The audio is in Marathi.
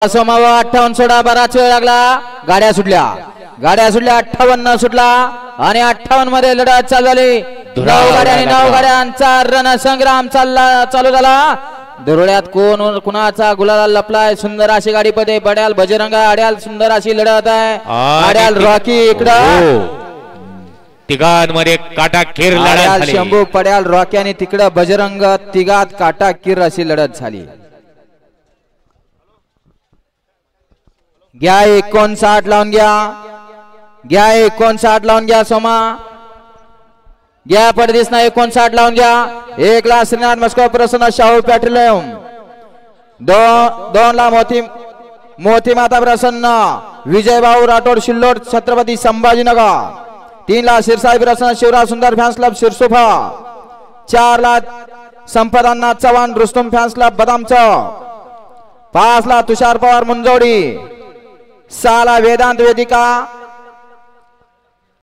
सोमावा 58 सोडा बराच वेळ लागला. गाड्या सुटल्या 58 सुटला आणि 58 मध्ये लढत चालू झाली. 9 गाड्यांचा रणसंग्राम चालू झाला. दुरळ्यात कुणाचा गुलाल लपलाय. सुंदर अशी गाडी पदे बड्याल बजरंग आड्याल सुंदर अशी लढत आहे. आड्याल रॉकी इकडं तिघांमध्ये काटाकीर लढत झाली. शंभू पड्याल रॉकी आणि तिकडं बजरंग तिघात काटाकीर अशी लढत झाली. घ्या 59 लावून घ्या 59 लावून घ्या. सोमा घ्या पडदिस ना 59 लावून घ्या. 1 ला श्रीनाथ मस्को प्रसन्न शाहू पेट्रोलियम 2 ला मोती माता प्रसन्न विजयभाऊ राठोड शिल्लोड छत्रपती संभाजीनगर. 3 ला शिरसाई प्रसन्न शिवराज सुंदर फॅन्स क्लब शिरसोफा. 4 ला संपदांना चव्हाण रुस्तुम फॅन्स क्लब बदाम चौक. 5 ला तुषार पवार मुंजोडी. 6 ला वेदांत वेदिका